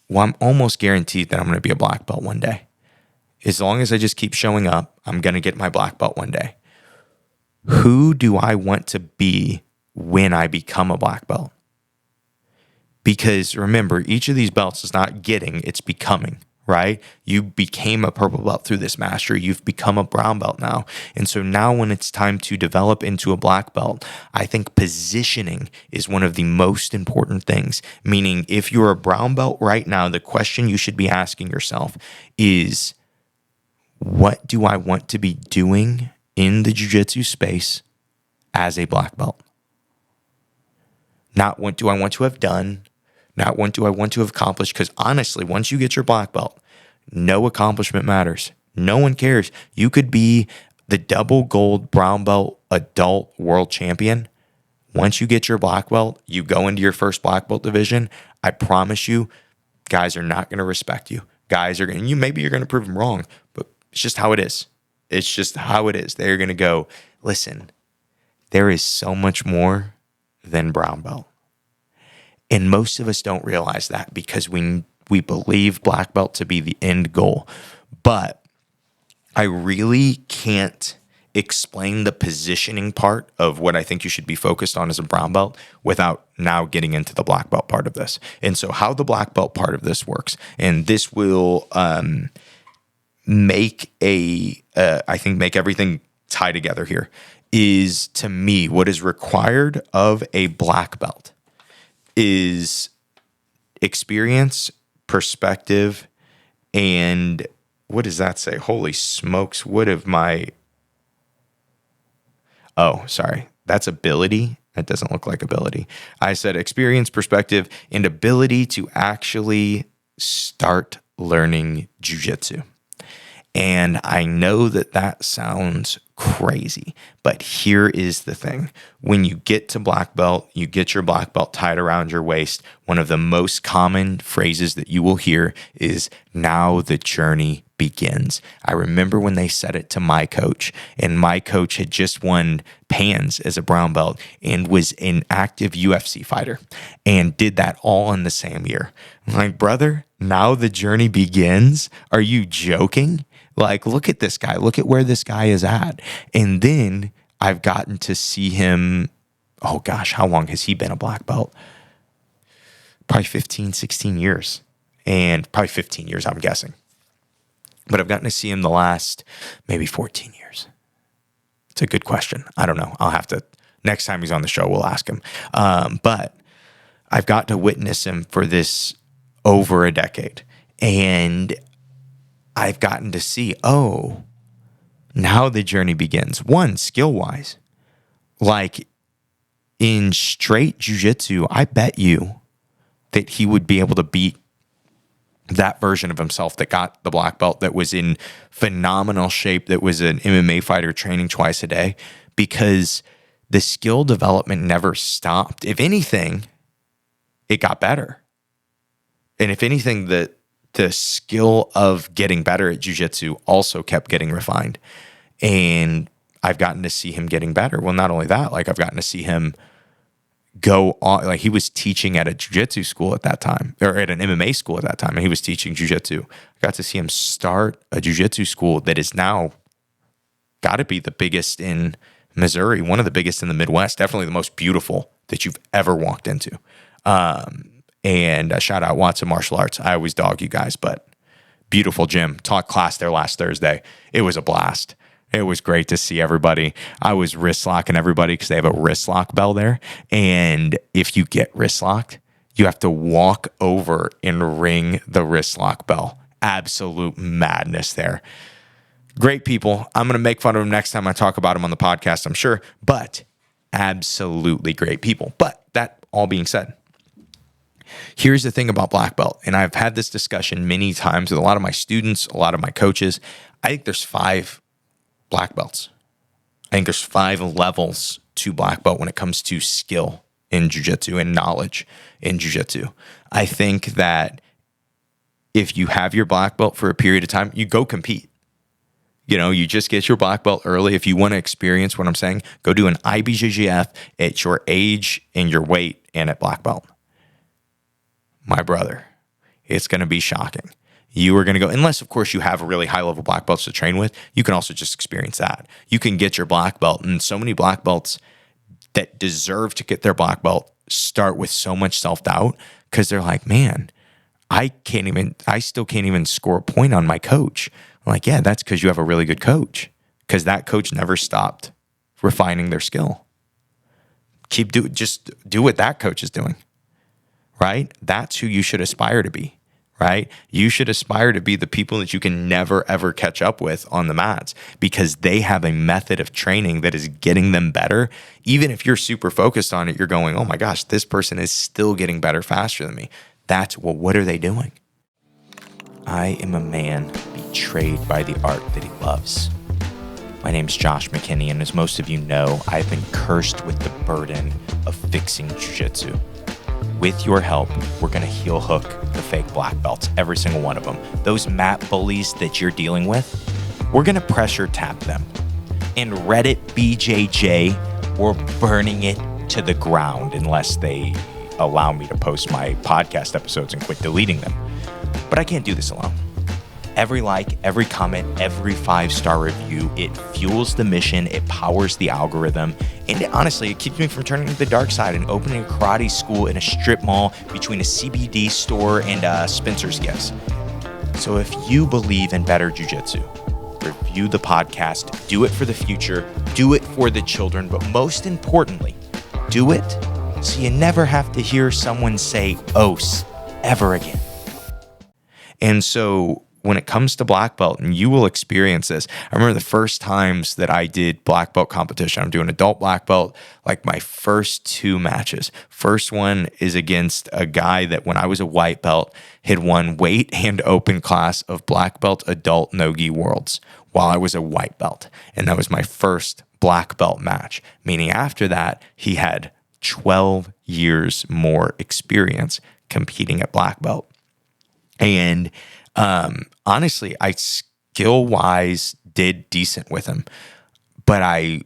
well, I'm almost guaranteed that I'm going to be a black belt one day. As long as I just keep showing up, I'm going to get my black belt one day. Who do I want to be when I become a black belt? Because remember, each of these belts is not getting, it's becoming, right? You became a purple belt through this mastery. You've become a brown belt now. And so now when it's time to develop into a black belt, I think positioning is one of the most important things. Meaning, if you're a brown belt right now, the question you should be asking yourself is, what do I want to be doing in the jiu-jitsu space as a black belt? Not what do I want to have done, not what do I want to have accomplished, because honestly, once you get your black belt, no accomplishment matters. No one cares. You could be the double gold brown belt adult world champion. Once you get your black belt, you go into your first black belt division, I promise you, guys are not going to respect you. Guys are going to, maybe you're going to prove them wrong, but it's just how it is. It's just how it is. They're going to go, listen, there is so much more than brown belt. And most of us don't realize that because we believe black belt to be the end goal. But I really can't explain the positioning part of what I think you should be focused on as a brown belt without now getting into the black belt part of this. And so how the black belt part of this works, and this will make everything tie together here, is, to me, what is required of a black belt is experience, perspective, and what does that say? Holy smokes, oh, sorry. That's ability. That doesn't look like ability. I said experience, perspective, and ability to actually start learning jiu-jitsu. And I know that sounds crazy, but here is the thing. When you get to black belt, you get your black belt tied around your waist. One of the most common phrases that you will hear is, now the journey begins. I remember when they said it to my coach, and my coach had just won PANS as a brown belt and was an active UFC fighter and did that all in the same year. I'm like, brother, now the journey begins? Are you joking? Like, look at this guy. Look at where this guy is at. And then I've gotten to see him, oh gosh, how long has he been a black belt? Probably 15, 16 years. And probably 15 years, I'm guessing. But I've gotten to see him the last maybe 14 years. It's a good question. I don't know. I'll have to, next time he's on the show, we'll ask him. But I've got to witness him for this over a decade. And I've gotten to see, oh, now the journey begins. One, skill-wise. Like, in straight jiu-jitsu, I bet you that he would be able to beat that version of himself that got the black belt, that was in phenomenal shape, that was an MMA fighter training twice a day, because the skill development never stopped. If anything, it got better. And if anything, the skill of getting better at jiu-jitsu also kept getting refined. And I've gotten to see him getting better. Well, not only that, like, I've gotten to see him go on, like, he was teaching at a jiu-jitsu school at that time, or at an MMA school at that time, and he was teaching jiu-jitsu. I got to see him start a jiu-jitsu school that is now got to be the biggest in Missouri, one of the biggest in the Midwest, definitely the most beautiful that you've ever walked into. And shout out Watson Martial Arts. I always dog you guys, but beautiful gym. Taught class there last Thursday. It was a blast. It was great to see everybody. I was wrist locking everybody because they have a wrist lock bell there. And if you get wrist locked, you have to walk over and ring the wrist lock bell. Absolute madness there. Great people. I'm going to make fun of them next time I talk about them on the podcast, I'm sure. But absolutely great people. But that all being said, here's the thing about black belt, and I've had this discussion many times with a lot of my students, a lot of my coaches. I think there's 5 black belts. I think there's 5 levels to black belt when it comes to skill in jiu-jitsu and knowledge in jiu-jitsu. I think that if you have your black belt for a period of time, you go compete. You know, you just get your black belt early. If you want to experience what I'm saying, go do an IBJJF at your age and your weight and at black belt. My brother, it's going to be shocking. You are going to go, unless, of course, you have a really high-level black belts to train with, you can also just experience that. You can get your black belt, and so many black belts that deserve to get their black belt start with so much self-doubt because they're like, man, I still can't even score a point on my coach. I'm like, yeah, that's because you have a really good coach, because that coach never stopped refining their skill. Just do what that coach is doing. Right? That's who you should aspire to be, right? You should aspire to be the people that you can never, ever catch up with on the mats, because they have a method of training that is getting them better. Even if you're super focused on it, you're going, oh my gosh, this person is still getting better faster than me. What are they doing? I am a man betrayed by the art that he loves. My name's Josh McKinney, and as most of you know, I've been cursed with the burden of fixing jiu-jitsu. With your help, we're going to heel hook the fake black belts, every single one of them. Those mat bullies that you're dealing with, we're going to pressure tap them. And Reddit BJJ, we're burning it to the ground unless they allow me to post my podcast episodes and quit deleting them. But I can't do this alone. Every like, every comment, every 5-star review, it fuels the mission, it powers the algorithm, and honestly, it keeps me from turning to the dark side and opening a karate school in a strip mall between a CBD store and Spencer's Gifts. So if you believe in better jiu-jitsu, review the podcast, do it for the future, do it for the children, but most importantly, do it so you never have to hear someone say "os" ever again. And so when it comes to black belt, and you will experience this, I remember the first times that I did black belt competition. I'm doing adult black belt, like my first 2 matches. First one is against a guy that when I was a white belt had won weight and open class of black belt adult no-gi worlds while I was a white belt. And that was my first black belt match, meaning after that, he had 12 years more experience competing at black belt. And honestly, I skill-wise did decent with him, but I,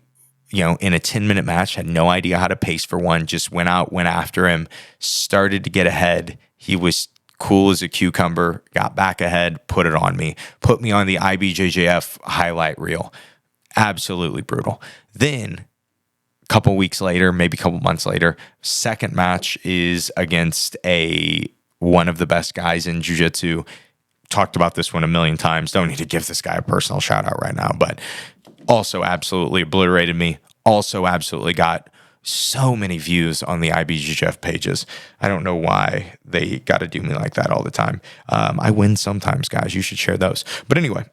in a 10-minute match, had no idea how to pace for one, just went out, went after him, started to get ahead. He was cool as a cucumber, got back ahead, put it on me, put me on the IBJJF highlight reel. Absolutely brutal. Then a couple weeks later, maybe a couple months later, second match is against one of the best guys in jiu-jitsu. Talked about this one a million times. Don't need to give this guy a personal shout out right now, but also absolutely obliterated me. Also absolutely got so many views on the IBJJF pages. I don't know why they got to do me like that all the time. I win sometimes, guys. You should share those. But anyway,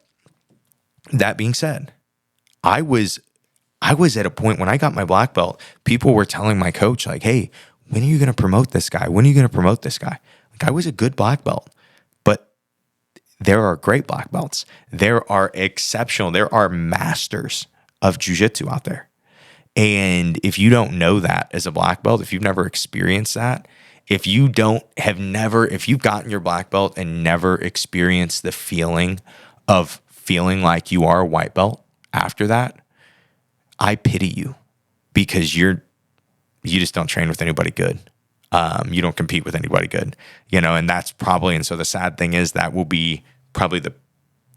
that being said, I was at a point when I got my black belt, people were telling my coach, like, hey, when are you going to promote this guy? When are you going to promote this guy? Like, I was a good black belt, but there are great black belts. There are exceptional. There are masters of jiu-jitsu out there. And if you don't know that as a black belt, if you've never experienced that, if you've gotten your black belt and never experienced the feeling of feeling like you are a white belt after that, I pity you, because you just don't train with anybody good. You don't compete with anybody good, and that's probably, and so the sad thing is that will be probably the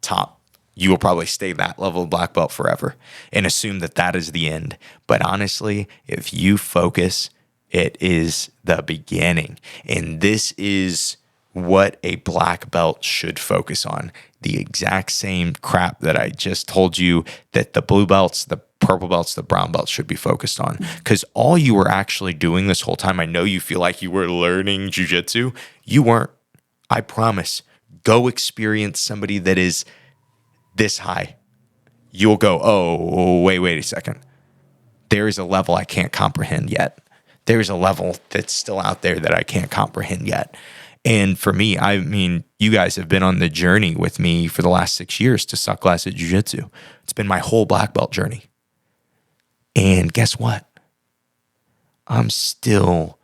top. You will probably stay that level of black belt forever and assume that that is the end. But honestly, if you focus, it is the beginning. And this is what a black belt should focus on. The exact same crap that I just told you that the blue belts, the purple belts, the brown belts should be focused on. Because all you were actually doing this whole time, I know you feel like you were learning jiu-jitsu. You weren't. I promise. Go experience somebody that is this high. You'll go, oh, wait a second. There is a level I can't comprehend yet. There's a level that's still out there that I can't comprehend yet. And for me, I mean, you guys have been on the journey with me for the last 6 years to suck less at jiu-jitsu. It's been my whole black belt journey. And guess what? I'm still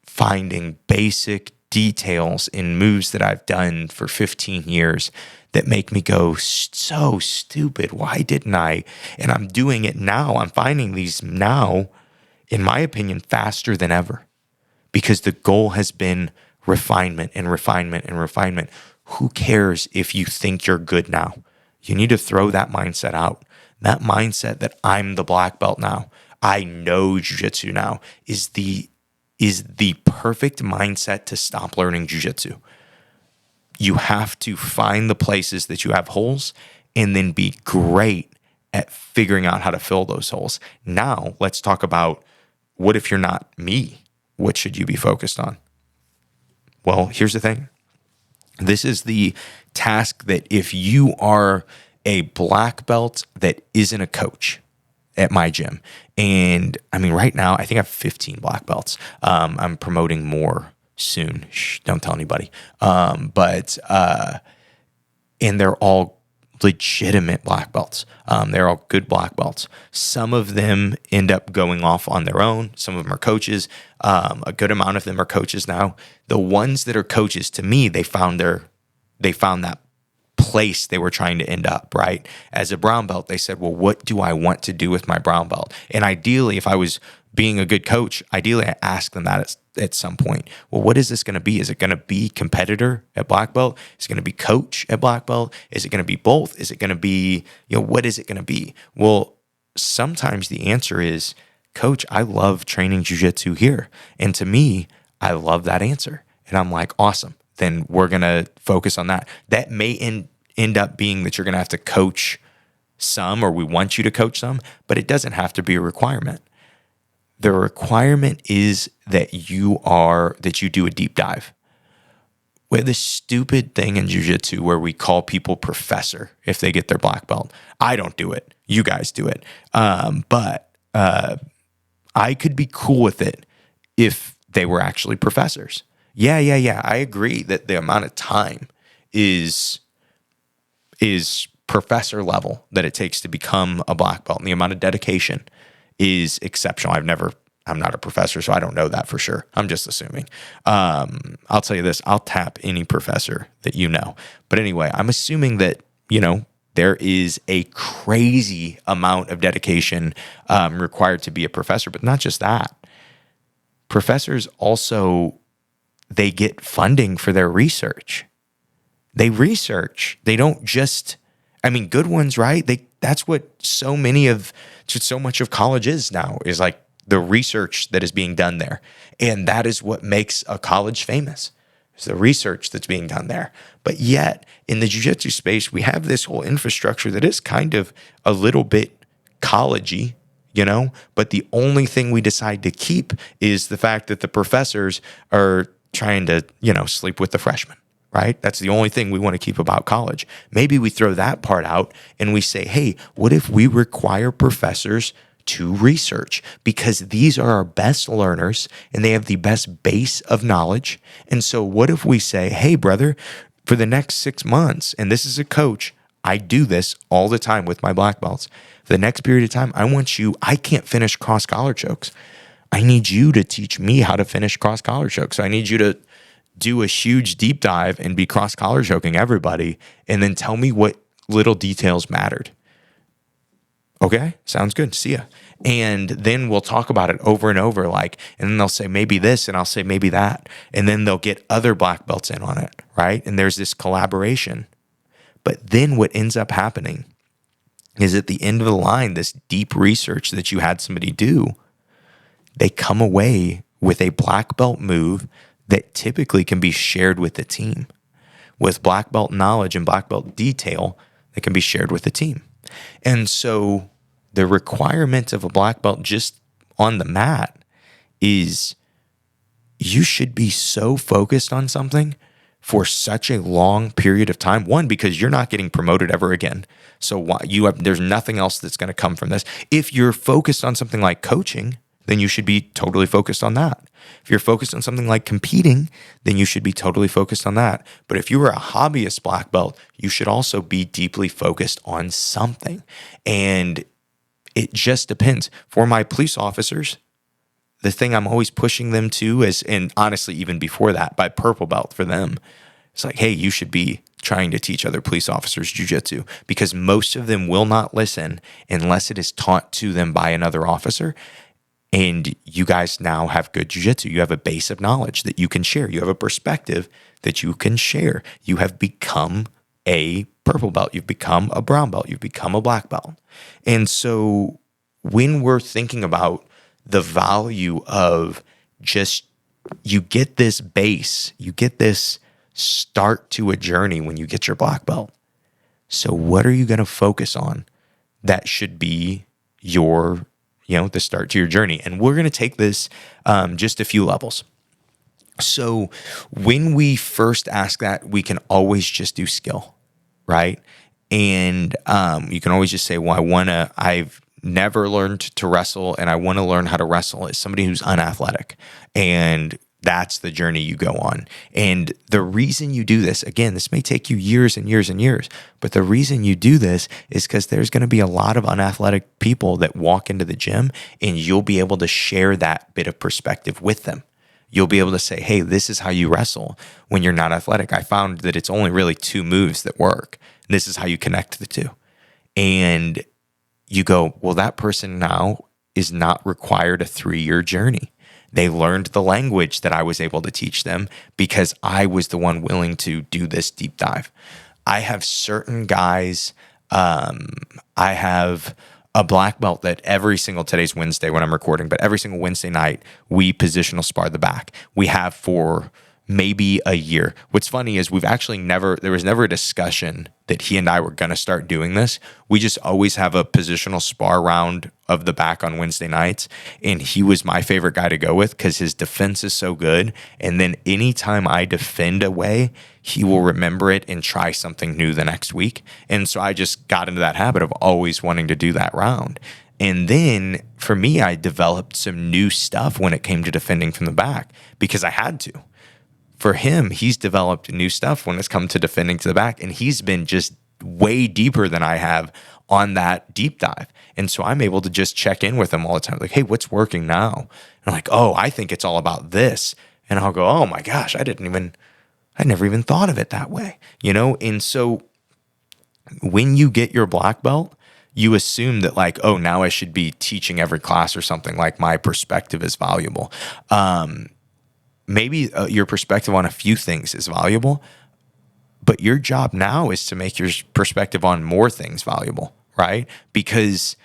finding basic details in moves that I've done for 15 years that make me go, so stupid. Why didn't I? And I'm doing it now. I'm finding these now, in my opinion, faster than ever, because the goal has been refinement and refinement and refinement. Who cares if you think you're good now? You need to throw that mindset out. That mindset that I'm the black belt now, I know jiu-jitsu now, is the perfect mindset to stop learning jiu-jitsu. You have to find the places that you have holes and then be great at figuring out how to fill those holes. Now, let's talk about, what if you're not me? What should you be focused on? Well, here's the thing. This is the task that if you are a black belt that isn't a coach at my gym, and I mean, right now, I think I have 15 black belts. I'm promoting more soon. Shh, don't tell anybody. And they're all legitimate black belts. They're all good black belts. Some of them end up going off on their own. Some of them are coaches. A good amount of them are coaches now. The ones that are coaches, to me, they found that place they were trying to end up, right? As a brown belt, they said, well, what do I want to do with my brown belt? And ideally, if I was being a good coach, ideally I ask them that at some point. Well, what is this going to be? Is it going to be competitor at black belt? Is it going to be coach at black belt? Is it going to be both? Is it going to be, what is it going to be? Well, sometimes the answer is, coach, I love training jiu-jitsu here. And to me, I love that answer. And I'm like, awesome. Then we're going to focus on that. That may end up being that you're going to have to coach some, or we want you to coach some, but it doesn't have to be a requirement. The requirement is that you do a deep dive. We have this stupid thing in jiu-jitsu where we call people professor if they get their black belt. I don't do it. You guys do it. But I could be cool with it if they were actually professors. Yeah. I agree that the amount of time is professor level that it takes to become a black belt, and the amount of dedication is exceptional. I'm not a professor, so I don't know that for sure. I'm just assuming. I'll tell you this, I'll tap any professor that you know. But anyway, I'm assuming that, there is a crazy amount of dedication required to be a professor, but not just that. Professors also, they get funding for their research. They research. They don't just, good ones, right? That's what so much of college is now, is like the research that is being done there. And that is what makes a college famous. It's the research that's being done there. But yet, in the jiu-jitsu space, we have this whole infrastructure that is kind of a little bit college-y, but the only thing we decide to keep is the fact that the professors are trying to, sleep with the freshmen, right? That's the only thing we want to keep about college. Maybe we throw that part out and we say, hey, what if we require professors to research, because these are our best learners and they have the best base of knowledge. And so what if we say, hey, brother, for the next 6 months, and this is a coach, I do this all the time with my black belts. For the next period of time, I can't finish cross collar chokes. I need you to teach me how to finish cross collar chokes. So I need you to do a huge deep dive and be cross collar choking everybody, and then tell me what little details mattered. Okay, sounds good. See ya. And then we'll talk about it over and over, and then they'll say maybe this, and I'll say maybe that. And then they'll get other black belts in on it, right? And there's this collaboration. But then what ends up happening is, at the end of the line, this deep research that you had somebody do, they come away with a black belt move that typically can be shared with the team. With black belt knowledge and black belt detail that can be shared with the team. And so the requirement of a black belt just on the mat is, you should be so focused on something for such a long period of time. One, because you're not getting promoted ever again. So there's nothing else that's going to come from this. If you're focused on something like coaching, then you should be totally focused on that. If you're focused on something like competing, then you should be totally focused on that. But if you were a hobbyist black belt, you should also be deeply focused on something. And it just depends. For my police officers, the thing I'm always pushing them to is, and honestly, even before that, by purple belt for them, it's like, hey, you should be trying to teach other police officers jiu-jitsu, because most of them will not listen unless it is taught to them by another officer. And you guys now have good jiu-jitsu. You have a base of knowledge that you can share. You have a perspective that you can share. You have become a purple belt. You've become a brown belt. You've become a black belt. And so when we're thinking about the value of just, you get this base, you get this start to a journey when you get your black belt. So what are you going to focus on that should be your the start to your journey? And we're going to take this just a few levels. So when we first ask that, we can always just do skill, right? And you can always just say, well, I've never learned to wrestle, and I want to learn how to wrestle as somebody who's unathletic. And that's the journey you go on. And the reason you do this, again, this may take you years and years and years, but the reason you do this is because there's going to be a lot of unathletic people that walk into the gym, and you'll be able to share that bit of perspective with them. You'll be able to say, hey, this is how you wrestle when you're not athletic. I found that it's only really 2 moves that work. This is how you connect the two. And you go, well, that person now is not required a 3-year journey. They learned the language that I was able to teach them because I was the one willing to do this deep dive. I have certain guys, I have a black belt that every single, today's Wednesday when I'm recording, but every single Wednesday night, we positional spar the back. We have for maybe a year. What's funny is there was never a discussion that he and I were going to start doing this. We just always have a positional spar round of the back on Wednesday nights. And he was my favorite guy to go with because his defense is so good. And then anytime I defend a way, he will remember it and try something new the next week. And so I just got into that habit of always wanting to do that round. And then for me, I developed some new stuff when it came to defending from the back because I had to. For him, he's developed new stuff when it's come to defending to the back, and he's been just way deeper than I have on that deep dive. And so I'm able to just check in with him all the time. Like, hey, what's working now? And I'm like, oh, I think it's all about this. And I'll go, oh my gosh, I never even thought of it that way, And so when you get your black belt, you assume that like, oh, now I should be teaching every class or something, like my perspective is valuable. Maybe your perspective on a few things is valuable, but your job now is to make your perspective on more things valuable, right? Because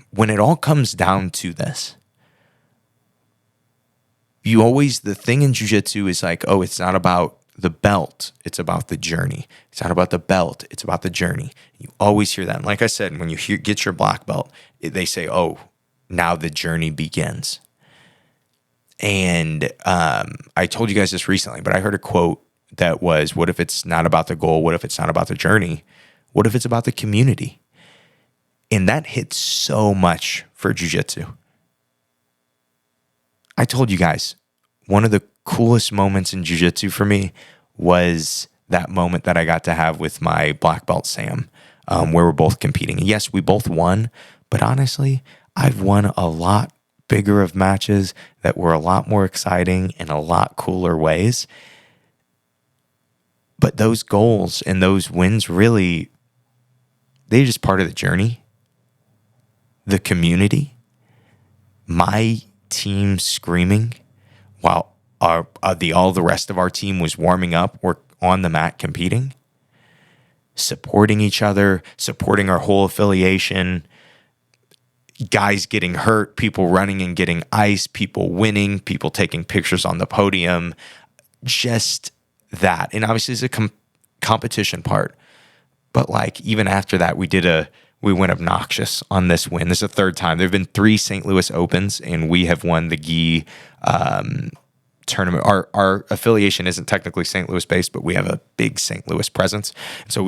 when it all comes down to this, the thing in jiu-jitsu is like, oh, it's not about the belt, it's about the journey. It's not about the belt, it's about the journey. You always hear that. And like I said, when you get your black belt, they say, oh, now the journey begins. And I told you guys this recently, but I heard a quote that was, what if it's not about the goal? What if it's not about the journey? What if it's about the community? And that hits so much for jiu-jitsu. I told you guys, one of the coolest moments in jiu-jitsu for me was that moment that I got to have with my black belt, Sam, where we're both competing. And yes, we both won, but honestly, I've won a lot bigger of matches that were a lot more exciting in a lot cooler ways. But those goals and those wins really, they're just part of the journey. The community, my team screaming while all the rest of our team was warming up or on the mat competing, supporting each other, supporting our whole affiliation, guys getting hurt, people running and getting ice, people winning, people taking pictures on the podium, just that. And obviously it's a competition part. But like even after that, we went obnoxious on this win. This is the third time. There have been 3 St. Louis Opens, and we have won the GI tournament. Our affiliation isn't technically St. Louis based, but we have a big St. Louis presence. And so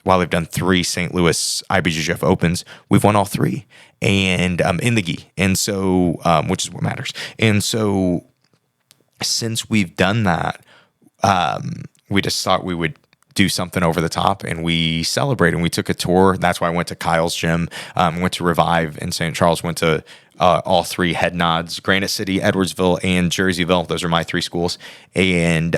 while we've done 3 St. Louis IBJJF Opens, we've won all 3 and in the GI. And so, which is what matters. And so since we've done that, we just thought we would do something over the top, and we celebrated, and we took a tour. That's why I went to Kyle's gym, went to Revive in St. Charles, went to all 3 head nods, Granite City, Edwardsville, and Jerseyville. Those are my 3 schools. And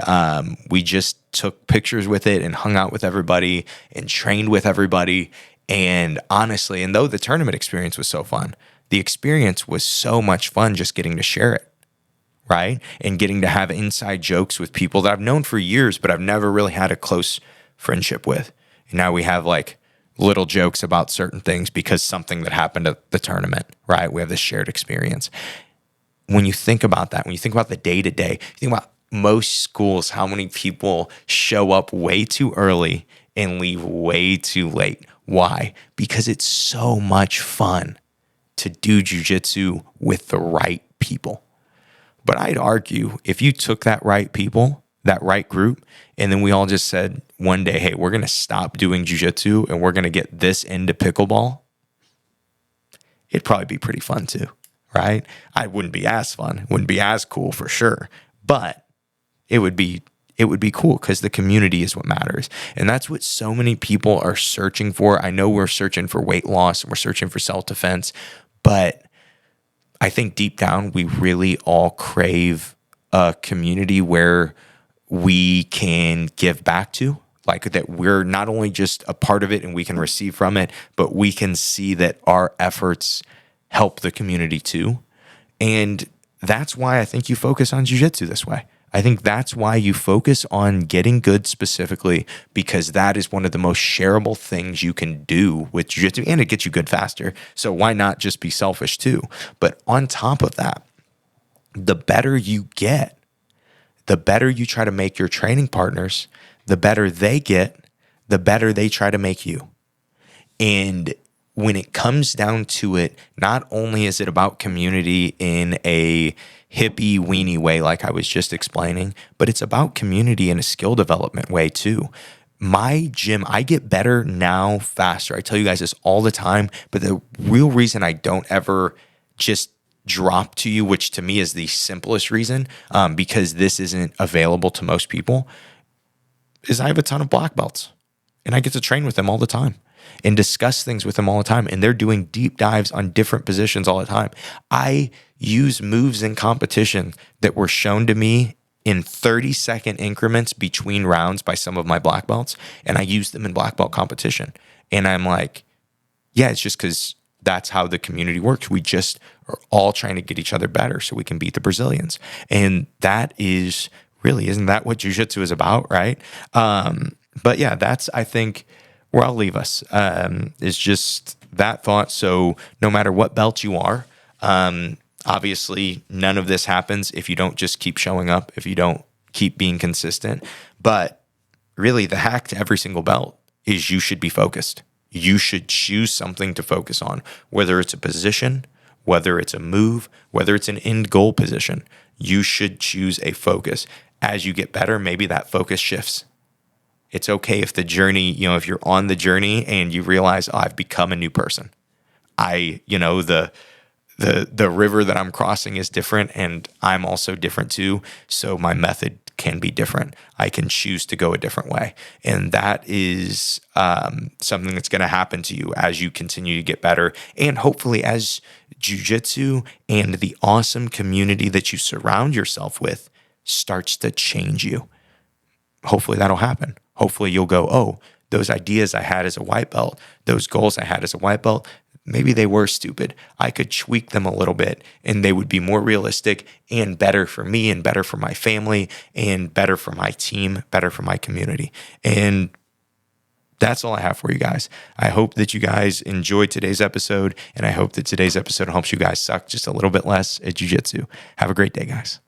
we just took pictures with it and hung out with everybody and trained with everybody. And honestly, and though the tournament experience was so fun, the experience was so much fun just getting to share it. Right? And getting to have inside jokes with people that I've known for years, but I've never really had a close friendship with. And now we have like little jokes about certain things because something that happened at the tournament, right? We have this shared experience. When you think about that, when you think about the day-to-day, you think about most schools, how many people show up way too early and leave way too late. Why? Because it's so much fun to do jiu-jitsu with the right people. But I'd argue if you took that right people, that right group, and then we all just said one day, hey, we're going to stop doing jiu-jitsu and we're going to get this into pickleball, it'd probably be pretty fun too, right? I wouldn't be as fun, wouldn't be as cool for sure, but it would be cool because the community is what matters. And that's what so many people are searching for. I know we're searching for weight loss and we're searching for self-defense, but I think deep down, we really all crave a community where we can give back to, like that we're not only just a part of it and we can receive from it, but we can see that our efforts help the community too. And that's why I think you focus on jiu-jitsu this way. I think that's why you focus on getting good specifically, because that is one of the most shareable things you can do with jiu-jitsu, and it gets you good faster. So why not just be selfish too? But on top of that, the better you get, the better you try to make your training partners, the better they get, the better they try to make you. And when it comes down to it, not only is it about community in a hippie weenie way like I was just explaining, but it's about community in a skill development way too. My gym, I get better now faster. I tell you guys this all the time, but the real reason I don't ever just drop to you, which to me is the simplest reason, because this isn't available to most people, is I have a ton of black belts and I get to train with them all the time and discuss things with them all the time. And they're doing deep dives on different positions all the time. I use moves in competition that were shown to me in 30-second increments between rounds by some of my black belts, and I use them in black belt competition. And I'm like, yeah, it's just because that's how the community works. We just are all trying to get each other better so we can beat the Brazilians. And that is really, isn't that what jiu-jitsu is about, right? But yeah, that's, I think, where I'll leave us, is just that thought. So no matter what belt you are, obviously none of this happens if you don't just keep showing up, if you don't keep being consistent. But really the hack to every single belt is you should be focused. You should choose something to focus on, whether it's a position, whether it's a move, whether it's an end goal position. You should choose a focus. As you get better, maybe that focus shifts. It's okay if the journey, if you're on the journey and you realize, oh, I've become a new person. The river that I'm crossing is different and I'm also different too. So my method can be different. I can choose to go a different way. And that is something that's going to happen to you as you continue to get better. And hopefully as jiu-jitsu and the awesome community that you surround yourself with starts to change you. Hopefully that'll happen. Hopefully you'll go, oh, those ideas I had as a white belt, those goals I had as a white belt, maybe they were stupid. I could tweak them a little bit and they would be more realistic and better for me and better for my family and better for my team, better for my community. And that's all I have for you guys. I hope that you guys enjoyed today's episode, and I hope that today's episode helps you guys suck just a little bit less at jiu-jitsu. Have a great day, guys.